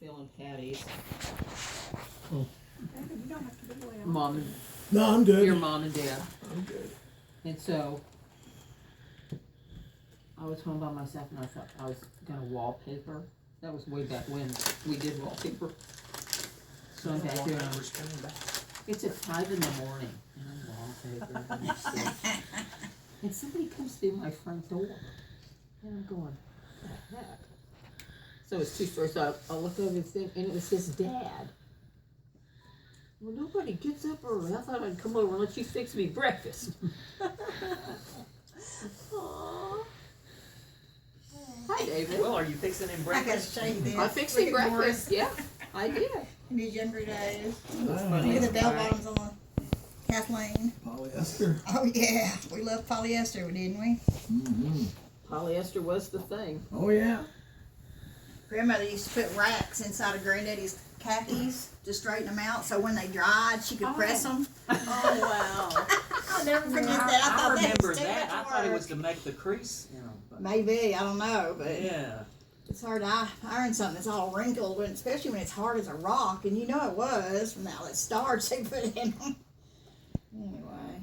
filling patties. Oh. You don't have to give away all. Mom and No, I'm good. your mom and dad. I'm good. And so I was home by myself and I thought I was gonna wallpaper. That was way back when we did wallpaper. So I'm back there and it's at 5 in the morning and I'm wallpapering. And somebody comes through my front door and I'm going, what the heck? So it's 2 stories, so I looked over the thing and it was his dad. Well, nobody gets up early. I thought I'd come over and let you fix me breakfast. Aww. Hi, David. Well, are you fixing him I gotta breakfast? show you this. I fixed him Look at breakfast. Morris Yeah, I did. in his younger days. Wow. Look at the bell bottoms on Kathleen. Polyester. Oh yeah, we loved polyester, didn't we? Mm-hmm. Polyester was the thing. Oh yeah. Grandmother used to put racks inside of Granddaddy's khakis to straighten them out, so when they dried, she could press them. Oh, wow. I'll never forget I, that. I I thought remember was too that. I much thought it work. was to make the crease, you know. But Maybe, I don't know, but yeah. it's hard to iron something that's all wrinkled, and especially when it's hard as a rock, and you know it was from all that starch they put in them. Anyway,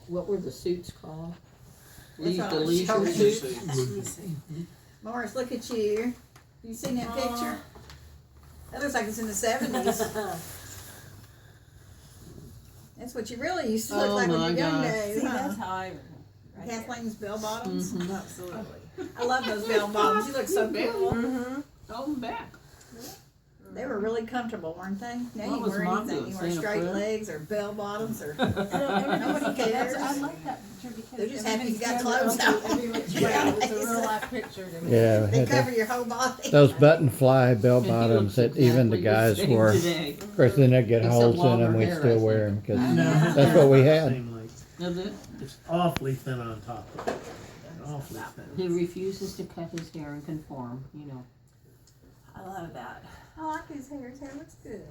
What were the suits called? That's what I was Leisure showing suits. Morris, look at you. You seen that picture? That looks like it's in the 70s. That's what you really used to look Oh like when my you were young gosh. days, See, huh? that's how I. Right Kathleen's bell bottoms. Mhm. Absolutely. I love those bell bottoms. You look so cool. Mm-hmm. Hold them back. They were really comfortable, weren't they? Now What you was wear Mom anything. doing? You wear Saying a straight prayer? legs or bell bottoms or. Nobody cares. I like that picture because They're just happy you got everybody's clothes on. every which way. Yeah. It's a real life picture to me. Yeah, They had cover the- your whole body. those button fly bell And he bottoms looks that even the exactly guys same wore. today. Of course, then they'd get Except holes in them. longer We'd hair, still I wear think. them because No, that's what we had. Same length. Is it? It's awfully thin on top of it. Awfully He thin. refuses to cut his hair and conform, you know. I love that. I like his hair. His hair looks good.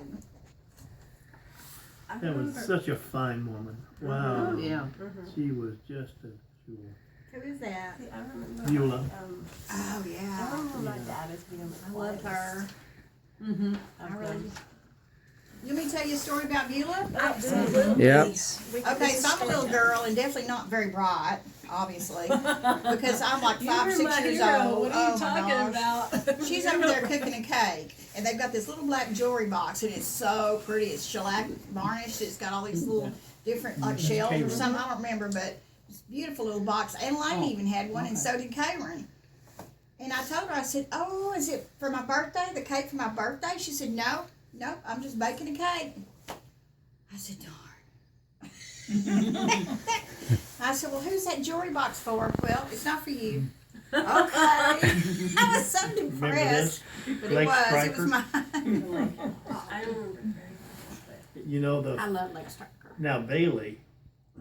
I That was remember. such a fine woman. Wow. Oh, yeah. Mhm. She was just a jewel. Who is that? See, I remember. Beulah. Oh I yeah. remember my dad as being. I loved her. Mm-hmm. I really. You want me to tell you a story about Beulah? Absolutely. Yep. Okay, so I'm a little girl and definitely not very bright, obviously, because I'm like You 5 were 6 my years hero. old. What are you Oh, my talking gosh. about? She's over there cooking a cake, and they've got this little black jewelry box, and it's so pretty. It's shellac varnished. It's got all these little different like shells or something. I don't remember, but it's a beautiful little box. And Lane even had one, and so did Karen. And I told her, I said, "Oh, is it for my birthday? The cake for my birthday?" She said, "No, nope. I'm just baking a cake." I said, "Darn." I said, "Well, who's that jewelry box for?" "Well, it's not for you." Okay. I was so Remember depressed. this? But Lake it Striker? was mine. I remember. You know the I love Lake Striker. now Bailey.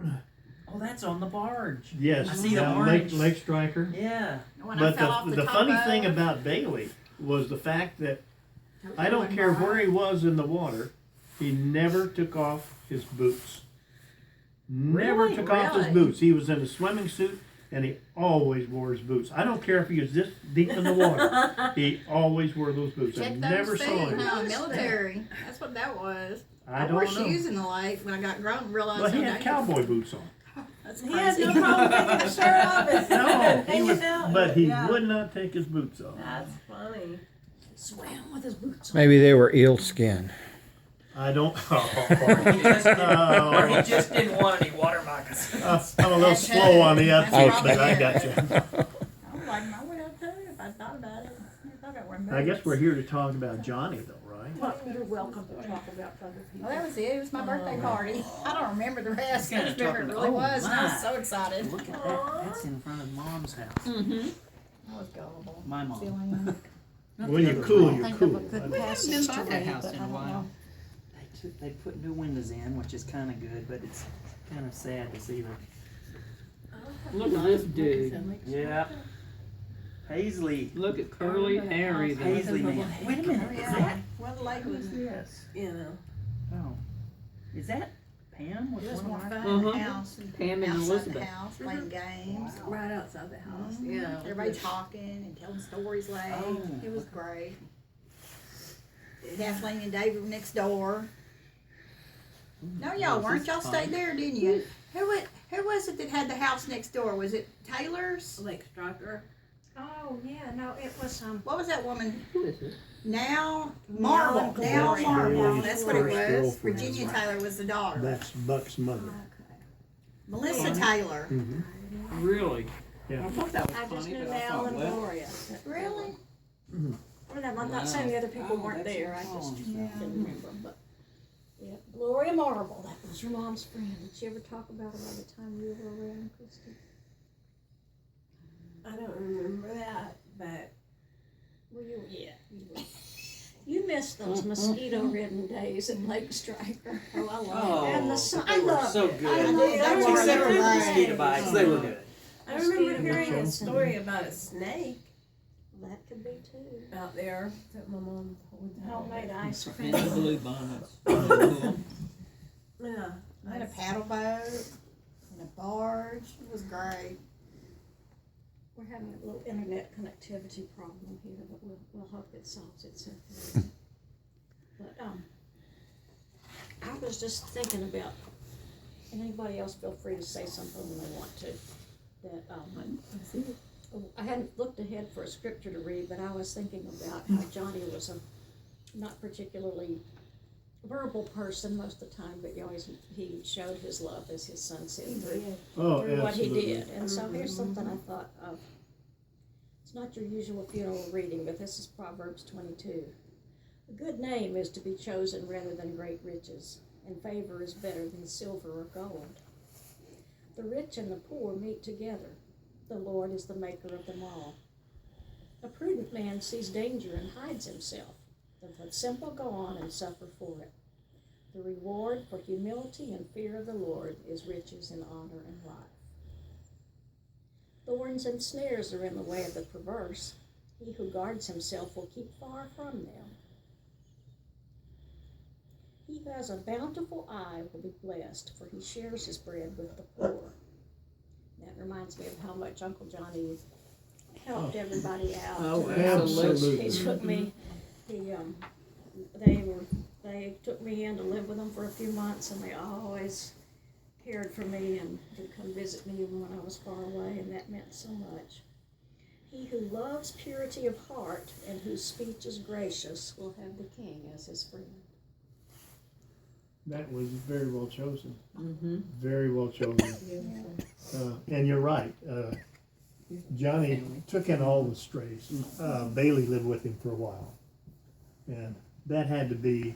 Oh, that's on the barge. Yes. I see the now orange. Lake Striker. Yeah. When I But fell off the top funny of- thing about Bailey was the fact that I don't care where he was in the water, he never took off his boots. Never Really? took off his Really? boots. He was in a swimming suit and he always wore his boots. I don't care if he was this deep in the water. He always wore those boots. I Check never those saw feet, him. huh? Military. That's what that was. I wore don't know. shoes in the lake when I got grown and realized Well, he how had dangerous- cowboy boots on. That's He had crazy. no problem taking his shirt off. and No, he hanging was, out. but he Yeah. would not take his boots off. That's funny. Swam with his boots on. Maybe they were eel skin. I don't. Or he just didn't, or he Oh, just didn't want any water moccasins. I'm a little slow on the That's uptake, probably but I it. got you. I'm like, I would have too if I thought about it. I thought I wore I guess boots. we're here to talk about Johnny, though, right? Well, you're welcome to talk about other people. Well, that was it. It was my birthday party. I don't remember the rest. I Kinda just remember it talking- really oh, was, and I my. was so excited. Look at that. That's in front of Mom's house. Mm-hmm. I was gullible. My mom. Still am. When you're cool, you're Think cool. of a good We haven't passage been to by that read, house but in I a don't while. know. They put new windows in, which is kind of good, but it's kind of sad to see them. Look at this dude. Yeah. Paisley. Look at Curly Harry there. Paisley man. Wait a minute. Is that? What lake was it? Yes. You know. Oh. Is that Pam was It was one more of fun my. in the Uh-huh. house. Pam and outside the Elizabeth. house, playing games. Right outside the house, yeah. Everybody talking and telling stories late. Oh, It was great. Kathleen and David were next door. No, y'all weren't. Y'all stayed there, didn't you? Who was it that had the house next door? Was it Taylor's? Lake Striker. Oh, yeah, no, it was, What was that woman? Who is it? Now Marble. Now Gloria. Marble. That's what it First was. girlfriend. Virginia Taylor was the daughter. That's Buck's mother. okay. Melissa Taylor. Mhm. Really? Yeah. I thought that was I just funny, knew but I Al thought, and well, Gloria. Really? Well, I'm Wow. not saying the other people Oh, weren't that's there, I your just phone. Yeah. didn't remember, but. Yeah, Gloria Marble, that was your mom's friend. Did she ever talk about her by the time you were around, Christy? I don't remember that, but Well, you were, yeah, you were. You missed those mosquito-ridden days in Lake Striker. Oh, I love Oh, it. And the sun, but I they were loved so it. good. I I loved did. it. They were Except for the great. mosquito bites, they were good. I remember Mosquito hearing a bites. story about a snake That could be too. out there that my mom told. Homemade ice And cream. the blue bonnets. Yeah. I had a paddle boat and a barge. It was great. We're having a little internet connectivity problem here, but we'll hope it solves itself. But, I was just thinking about, and anybody else feel free to say something when they want to, that, I hadn't looked ahead for a scripture to read, but I was thinking about how Johnny was a not particularly verbal person most of the time, but he showed his love, as his son said, Oh, through what he absolutely. did. And so here's something I thought of. It's not your usual funeral reading, but this is Proverbs 22. A good name is to be chosen rather than great riches, and favor is better than silver or gold. The rich and the poor meet together. The Lord is the maker of them all. A prudent man sees danger and hides himself. The simple go on and suffer for it. The reward for humility and fear of the Lord is riches and honor and life. Thorns and snares are in the way of the perverse. He who guards himself will keep far from them. He who has a bountiful eye will be blessed, for he shares his bread with the poor. That reminds me of how much Uncle Johnny helped everybody out. Oh, absolutely. He took me, they took me in to live with them for a few months, and they always cared for me and would come visit me even when I was far away, and that meant so much. He who loves purity of heart and whose speech is gracious will have the king as his friend. That was very well chosen. Mm-hmm. Very well chosen. And you're right. Johnny took in all the strays. Bailey lived with him for a while. And that had to be